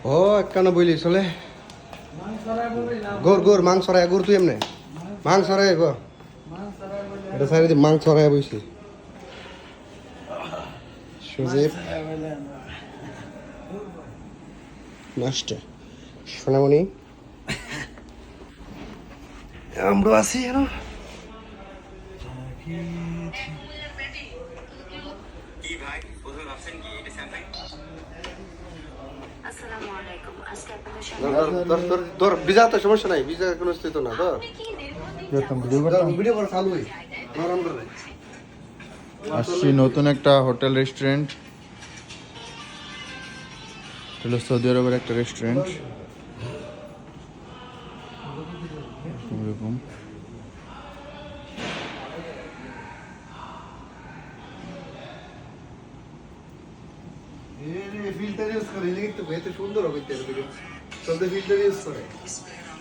ও একখানা বইলি চলে গোর গোর মাংস রায় গোর তুই এমনি মাংস রায় গো এটা সাইডে মাংস রায় বইছি সুজীব নষ্ট সোনামণি আমরা আছি কেন তোর ভিজা তো সমস্যা নাই ভিজা কোনো স্থিত না তো ভিডিও করে চালু আসছি নতুন একটা হোটেল রেস্টুরেন্ট, হলো সৌদি আরবের একটা রেস্টুরেন্ট এরকম। ফিল্টার ইউজ করে সুন্দর হবে ফিল্টার ইউজ করে